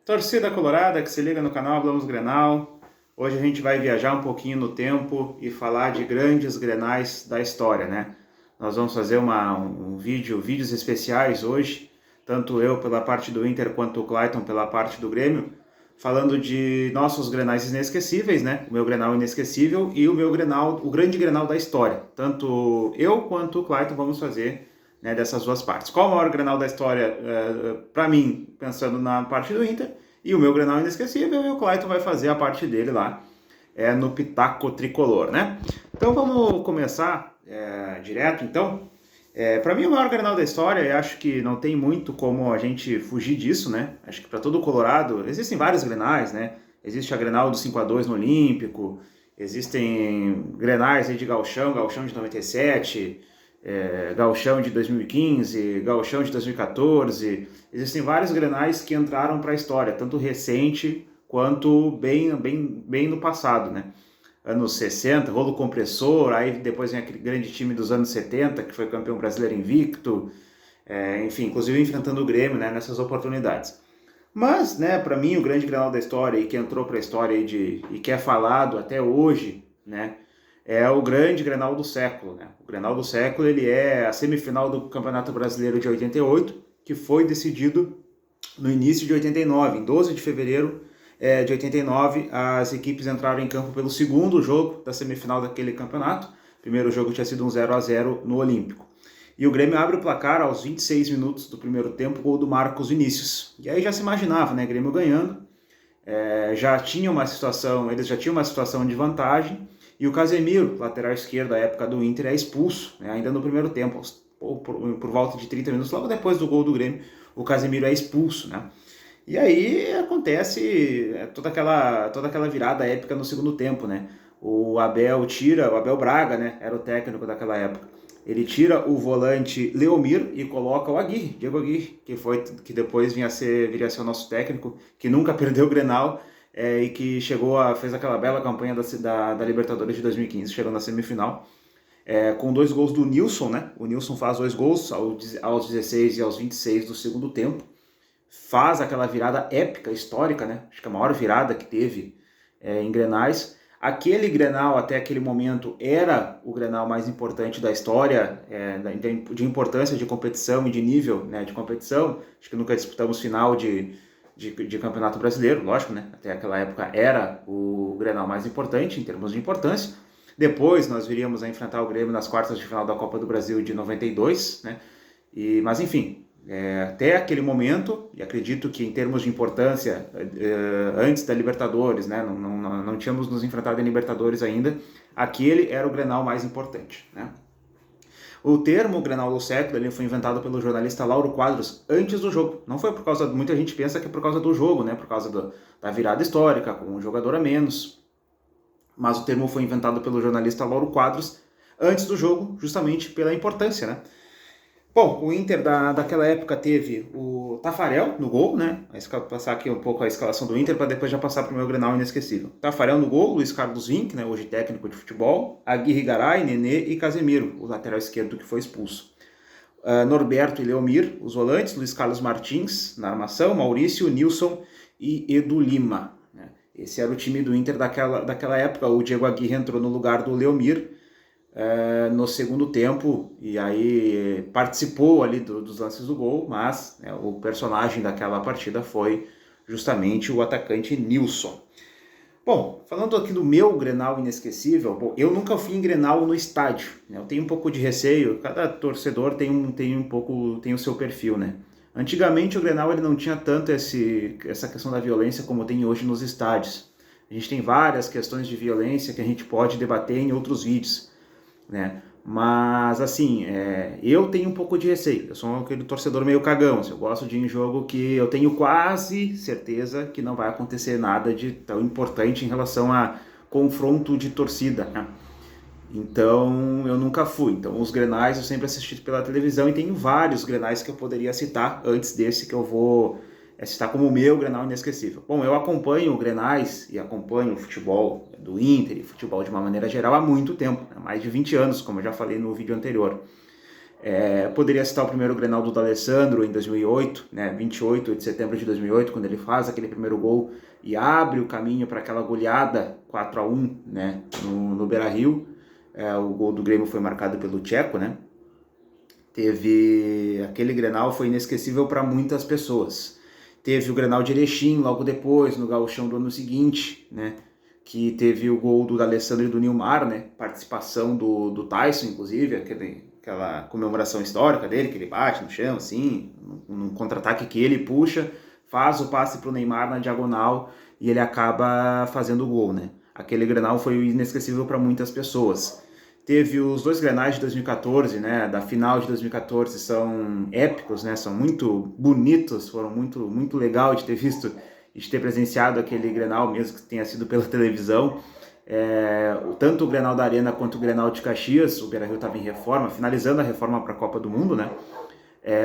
Torcida colorada que se liga no canal Hablamos Grenal. Hoje a gente vai viajar um pouquinho no tempo e falar de grandes grenais da história, né? Nós vamos fazer vídeos especiais hoje, tanto eu pela parte do Inter quanto o Clayton pela parte do Grêmio, falando de nossos grenais inesquecíveis, né? O meu grenal inesquecível e o meu grenal, o grande grenal da história. Tanto eu quanto o Clayton vamos fazer, né, dessas duas partes. Qual o maior Grenal da história para mim, pensando na parte do Inter, e o meu Grenal inesquecível, e o Clayton vai fazer a parte dele lá no Pitaco Tricolor, né? Então vamos começar direto, então. Para mim o maior Grenal da história, eu acho que não tem muito como a gente fugir disso, né? Acho que para todo o Colorado, existem vários Grenais, né? Existe a Grenal do 5-2 no Olímpico, existem Grenais aí de Gauchão de 97, Gauchão de 2015, Gauchão de 2014. Existem vários grenais que entraram para a história, tanto recente quanto bem no passado, né? Anos 60, rolo compressor, aí depois vem aquele grande time dos anos 70, que foi campeão brasileiro invicto, enfim, inclusive enfrentando o Grêmio, né, nessas oportunidades. Mas, né, para mim, o grande Grenal da história e que entrou para a história e que é falado até hoje, né, é o grande Grenal do século, né? O Grenal do século, ele é a semifinal do Campeonato Brasileiro de 88, que foi decidido no início de 89, em 12 de fevereiro de 89, as equipes entraram em campo pelo segundo jogo da semifinal daquele campeonato. O primeiro jogo tinha sido um 0-0 no Olímpico. E o Grêmio abre o placar aos 26 minutos do primeiro tempo, gol do Marcos Vinícius. E aí já se imaginava, né? Grêmio ganhando, eles já tinham uma situação de vantagem, e o Casemiro, lateral esquerdo da época do Inter, é expulso, né, ainda no primeiro tempo, por volta de 30 minutos, logo depois do gol do Grêmio, o Casemiro é expulso, né? E aí acontece toda aquela virada épica no segundo tempo, né? O Abel Braga, né, era o técnico daquela época. Ele tira o volante Leomir e coloca o Diego Aguirre, que depois viria a ser o nosso técnico, que nunca perdeu o Grenal, e que fez aquela bela campanha da Libertadores de 2015, chegando na semifinal, com 2 gols do Nilson, né? O Nilson faz 2 gols aos 16 e aos 26 do segundo tempo, faz aquela virada épica, histórica, né? Acho que a maior virada que teve em Grenais. Aquele Grenal, até aquele momento, era o Grenal mais importante da história, de importância de competição e de nível, né, de competição. Acho que nunca disputamos final de Campeonato Brasileiro, lógico, né? Até aquela época era o Grenal mais importante em termos de importância. Depois nós viríamos a enfrentar o Grêmio nas quartas de final da Copa do Brasil de 92, né? Mas enfim, até aquele momento, e acredito que em termos de importância, antes da Libertadores, né, não tínhamos nos enfrentado em Libertadores ainda, aquele era o Grenal mais importante, né? O termo Grenal do século ele foi inventado pelo jornalista Lauro Quadros antes do jogo. Não foi por causa, muita gente pensa que é por causa do jogo, né, por causa da virada histórica, com um jogador a menos, mas o termo foi inventado pelo jornalista Lauro Quadros antes do jogo, justamente pela importância, né? Bom, o Inter daquela época teve o Tafarel no gol, né? Vou passar aqui um pouco a escalação do Inter para depois já passar para o meu Grenal inesquecível. Tafarel no gol, Luiz Carlos Vinck, né, hoje técnico de futebol, Aguirre Garay, Nenê e Casemiro, o lateral esquerdo que foi expulso. Norberto e Leomir, os volantes, Luiz Carlos Martins na armação, Maurício, Nilson e Edu Lima. Né? Esse era o time do Inter daquela época. O Diego Aguirre entrou no lugar do Leomir no segundo tempo, e aí participou ali dos lances do gol, mas o personagem daquela partida foi justamente o atacante Nilson. Bom, falando aqui do meu Grenal inesquecível, eu nunca fui em Grenal no estádio, né? Eu tenho um pouco de receio, cada torcedor tem o seu perfil, né? Antigamente o Grenal ele não tinha tanto essa questão da violência como tem hoje nos estádios. A gente tem várias questões de violência que a gente pode debater em outros vídeos, né? Mas assim, eu tenho um pouco de receio. Eu sou aquele torcedor meio cagão. Eu gosto de ir em jogo que eu tenho quase certeza que não vai acontecer nada de tão importante em relação a confronto de torcida, né? Então eu nunca fui. Então os Grenais eu sempre assisti pela televisão, e tenho vários Grenais que eu poderia citar antes desse que eu vou citar como o meu Grenal inesquecível. Bom, eu acompanho o Grenais e acompanho o futebol do Inter e futebol de uma maneira geral há muito tempo, né? Mais de 20 anos, como eu já falei no vídeo anterior. Poderia citar o primeiro Grenal do D'Alessandro em 2008, né, 28 de setembro de 2008, quando ele faz aquele primeiro gol e abre o caminho para aquela goleada 4-1, né, no Beira-Rio. O gol do Grêmio foi marcado pelo Tcheco, né? Aquele Grenal foi inesquecível para muitas pessoas. Teve o Grenal de Erechim logo depois, no Gauchão do ano seguinte, né? Que teve o gol do D'Alessandro e do Nilmar, né? Participação do Tyson, inclusive, aquela comemoração histórica dele, que ele bate no chão, assim, num contra-ataque que ele puxa, faz o passe para o Neymar na diagonal e ele acaba fazendo o gol, né? Aquele Grenal foi inesquecível para muitas pessoas. Teve os dois Grenais de 2014, né, da final de 2014, são épicos, né, são muito bonitos, foram muito legal de ter visto e de ter presenciado aquele Grenal, mesmo que tenha sido pela televisão. Tanto o Grenal da Arena quanto o Grenal de Caxias, o Beira-Rio estava em reforma, finalizando a reforma para a Copa do Mundo, né?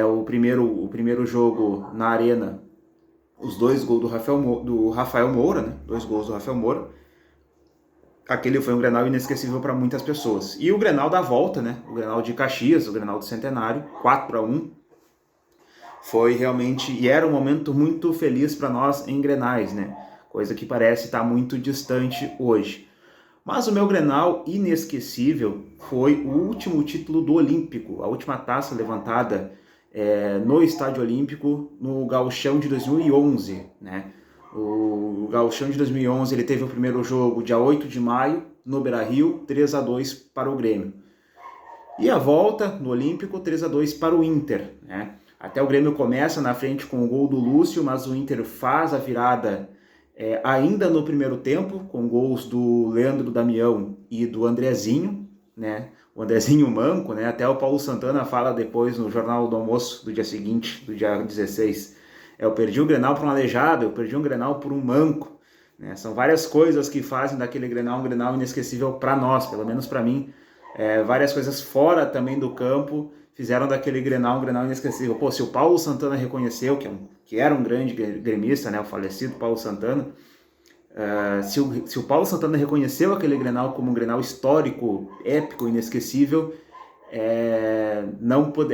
O primeiro jogo na Arena, os dois gols do Rafael Moura, né? 2 gols do Rafael Moura. Aquele foi um Grenal inesquecível para muitas pessoas. E o Grenal da volta, né? O Grenal de Caxias, o Grenal do Centenário, 4-1. Foi realmente, e era um momento muito feliz para nós em Grenais, né? Coisa que parece estar muito distante hoje. Mas o meu Grenal inesquecível foi o último título do Olímpico, a última taça levantada no Estádio Olímpico no Gauchão de 2011, né? O Gauchão de 2011 ele teve o primeiro jogo dia 8 de maio no Beira-Rio, 3-2 para o Grêmio. E a volta no Olímpico, 3-2 para o Inter, né? Até o Grêmio começa na frente com o gol do Lúcio, mas o Inter faz a virada ainda no primeiro tempo, com gols do Leandro Damião e do Andrezinho, né? O Andrezinho manco, né? Até o Paulo Santana fala depois no Jornal do Almoço do dia seguinte, do dia 16. Eu perdi o Grenal por um aleijado, eu perdi um Grenal por um manco, né? São várias coisas que fazem daquele Grenal um Grenal inesquecível para nós, pelo menos para mim. Várias coisas fora também do campo fizeram daquele Grenal um Grenal inesquecível. Pô, se o Paulo Santana reconheceu que era um grande gremista, né, o falecido Paulo Santana, se o Paulo Santana reconheceu aquele Grenal como um Grenal histórico, épico, inesquecível,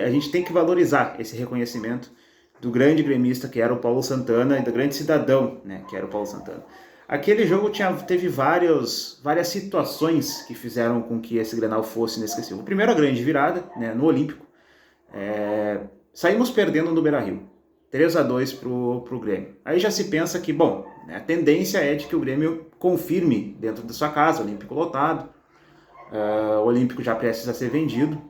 a gente tem que valorizar esse reconhecimento do grande gremista que era o Paulo Santana e do grande cidadão, né, que era o Paulo Santana. Aquele jogo teve várias situações que fizeram com que esse Grenal fosse inesquecível. Primeiro, a grande virada, né, no Olímpico. Saímos perdendo no Beira-Rio, 3-2 pro Grêmio. Aí já se pensa que, bom, né, a tendência é de que o Grêmio confirme dentro da sua casa, Olímpico lotado, o Olímpico já prestes a ser vendido.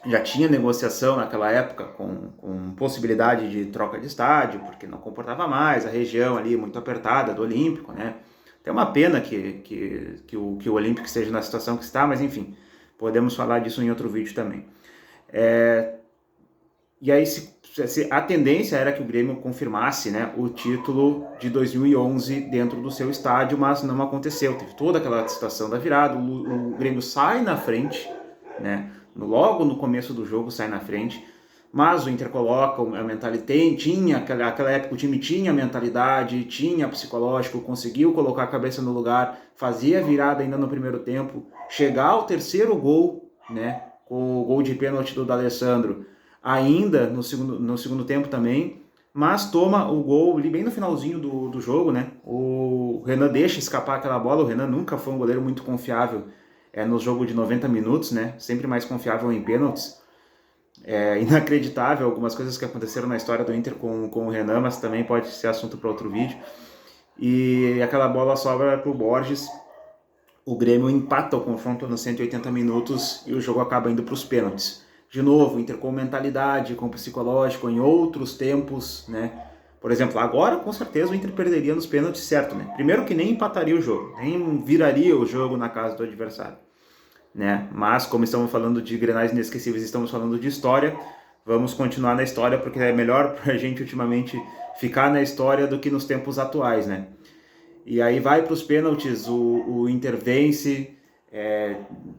Já tinha negociação naquela época com possibilidade de troca de estádio, porque não comportava mais, a região ali muito apertada do Olímpico, né? Tem uma pena que o Olímpico esteja na situação que está, mas enfim, podemos falar disso em outro vídeo também. E aí a tendência era que o Grêmio confirmasse, né, o título de 2011 dentro do seu estádio, mas não aconteceu. Teve toda aquela situação da virada, o Grêmio sai na frente, né? Logo no começo do jogo sai na frente, mas o Inter coloca a mentalidade, aquela época o time tinha mentalidade, tinha psicológico, conseguiu colocar a cabeça no lugar, fazia a virada ainda no primeiro tempo, chegar ao terceiro gol, né, com o gol de pênalti do D'Alessandro, ainda no segundo tempo também, mas toma o gol bem no finalzinho do jogo, né, o Renan deixa escapar aquela bola. O Renan nunca foi um goleiro muito confiável no jogo de 90 minutos, né? Sempre mais confiável em pênaltis. Inacreditável algumas coisas que aconteceram na história do Inter com o Renan, mas também pode ser assunto para outro vídeo. E aquela bola sobra para o Borges. O Grêmio empata o confronto nos 180 minutos e o jogo acaba indo para os pênaltis. De novo, o Inter com mentalidade, com psicológico, em outros tempos, né? Por exemplo, agora com certeza o Inter perderia nos pênaltis, certo, né? Primeiro que nem empataria o jogo, nem viraria o jogo na casa do adversário, né? Mas como estamos falando de Grenais inesquecíveis, estamos falando de história, vamos continuar na história, porque é melhor pra gente ultimamente ficar na história do que nos tempos atuais, né? E aí vai para os pênaltis, o Inter vence,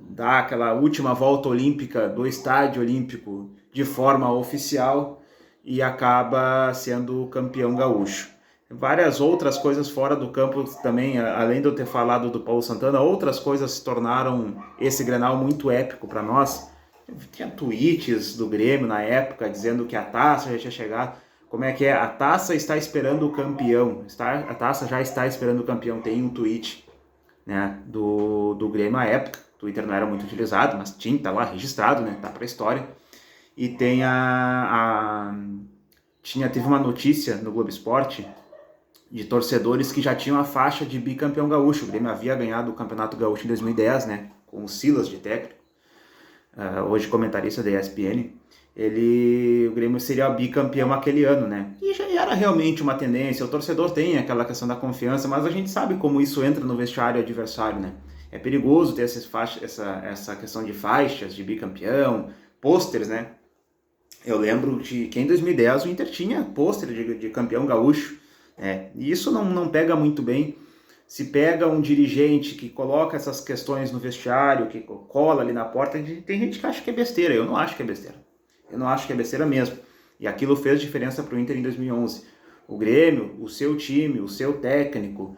dá aquela última volta olímpica do Estádio Olímpico de forma oficial e acaba sendo campeão gaúcho. Várias outras coisas fora do campo também, além de eu ter falado do Paulo Santana, outras coisas tornaram esse Grenal muito épico para nós. Tinha tweets do Grêmio na época dizendo que a taça já tinha chegado. Como é que é? A taça está esperando o campeão. A taça já está esperando o campeão. Tem um tweet, né, do Grêmio à época. O Twitter não era muito utilizado, mas tinha, tá lá registrado, né? Tá pra história. E tem teve uma notícia no Globo Esporte de torcedores que já tinham a faixa de bicampeão gaúcho. O Grêmio havia ganhado o Campeonato Gaúcho em 2010, né? Com o Silas de técnico. Hoje comentarista da ESPN, o Grêmio seria bicampeão aquele ano, né? E já era realmente uma tendência, o torcedor tem aquela questão da confiança, mas a gente sabe como isso entra no vestiário adversário, né? É perigoso ter essa questão de faixas, de bicampeão, pôsteres, né? Eu lembro que em 2010 o Inter tinha pôster de campeão gaúcho, né? E isso não pega muito bem. Se pega um dirigente que coloca essas questões no vestiário, que cola ali na porta, tem gente que acha que é besteira. Eu não acho que é besteira. Eu não acho que é besteira mesmo. E aquilo fez diferença para o Inter em 2011. O Grêmio, o seu time, o seu técnico,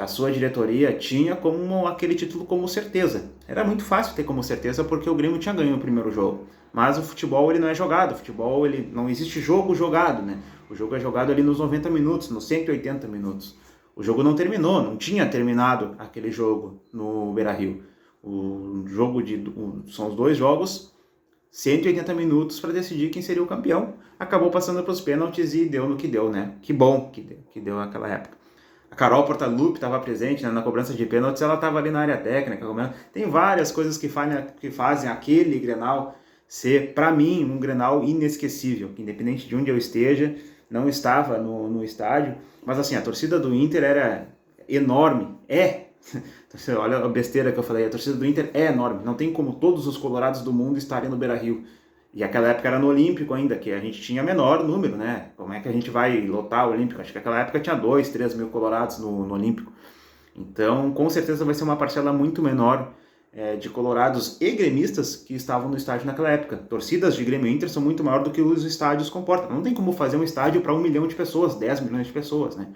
a sua diretoria tinha como aquele título como certeza. Era muito fácil ter como certeza porque o Grêmio tinha ganho o primeiro jogo. Mas o futebol ele não é jogado. O futebol não existe jogo jogado, né? O jogo é jogado ali nos 90 minutos, nos 180 minutos. O jogo não terminou, não tinha terminado aquele jogo no Beira-Rio. São os 2 jogos, 180 minutos para decidir quem seria o campeão. Acabou passando para os pênaltis e deu no que deu, né? Que bom que deu naquela época. A Carol Portaluppi estava presente, né, na cobrança de pênaltis, ela estava ali na área técnica. Tem várias coisas que fazem aquele Grenal ser, para mim, um Grenal inesquecível. Independente de onde eu esteja, não estava no estádio, mas assim, a torcida do Inter era enorme, olha a besteira que eu falei, a torcida do Inter é enorme, não tem como todos os colorados do mundo estarem no Beira-Rio, e aquela época era no Olímpico ainda, que a gente tinha menor número, né, como é que a gente vai lotar o Olímpico? Acho que naquela época tinha 2, 3 mil colorados no Olímpico, então com certeza vai ser uma parcela muito menor de colorados e gremistas que estavam no estádio naquela época. Torcidas de Grêmio e Inter são muito maior do que os estádios comportam. Não tem como fazer um estádio para 1 milhão de pessoas, 10 milhões de pessoas, né?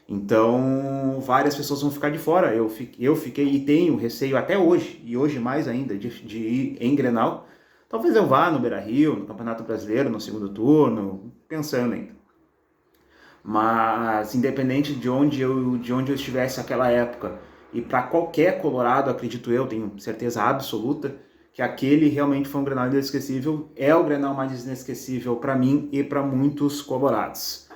Então, várias pessoas vão ficar de fora. Eu fiquei e tenho receio até hoje, e hoje mais ainda, de ir em Grenal. Talvez eu vá no Beira-Rio, no Campeonato Brasileiro, no segundo turno, pensando ainda. Mas, independente de onde eu estivesse naquela época, e para qualquer colorado, acredito eu, tenho certeza absoluta, que aquele realmente foi um Grenal inesquecível, é o Grenal mais inesquecível para mim e para muitos colorados.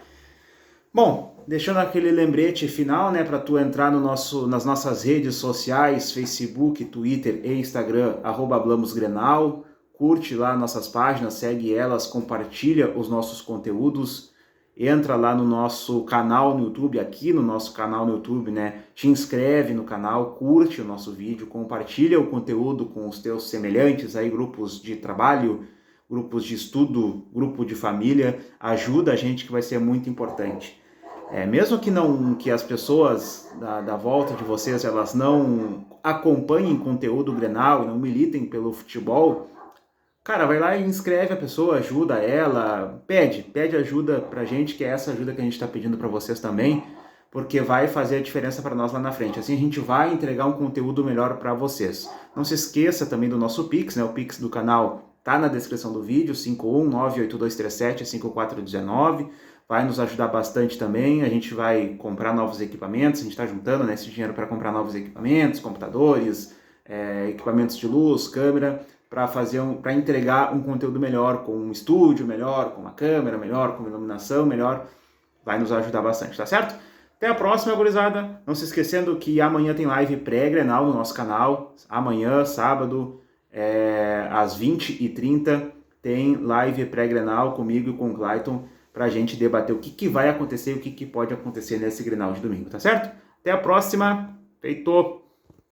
Bom, deixando aquele lembrete final, né, para tu entrar nas nossas redes sociais, Facebook, Twitter e Instagram, @BlamosGrenal, curte lá nossas páginas, segue elas, compartilha os nossos conteúdos, entra lá no nosso canal no YouTube, aqui no nosso canal no YouTube, né? Te inscreve no canal, curte o nosso vídeo, compartilha o conteúdo com os teus semelhantes, aí grupos de trabalho, grupos de estudo, grupo de família, ajuda a gente que vai ser muito importante. Mesmo que as pessoas da volta de vocês, elas não acompanhem conteúdo Grenal e não militem pelo futebol, cara, vai lá e inscreve a pessoa, ajuda ela, pede ajuda pra gente, que é essa ajuda que a gente tá pedindo pra vocês também, porque vai fazer a diferença para nós lá na frente. Assim a gente vai entregar um conteúdo melhor para vocês. Não se esqueça também do nosso Pix, né? O Pix do canal tá na descrição do vídeo, 51982375419. Vai nos ajudar bastante também. A gente vai comprar novos equipamentos, a gente está juntando, né, esse dinheiro para comprar novos equipamentos, computadores, equipamentos de luz, câmera, para entregar um conteúdo melhor, com um estúdio melhor, com uma câmera melhor, com uma iluminação melhor. Vai nos ajudar bastante, tá certo? Até a próxima, gurizada. Não se esquecendo que amanhã tem live pré-Grenal no nosso canal. Amanhã, sábado, às 20h30, tem live pré-Grenal comigo e com o Clayton, pra gente debater o que vai acontecer e o que pode acontecer nesse Grenal de domingo, tá certo? Até a próxima. Feito!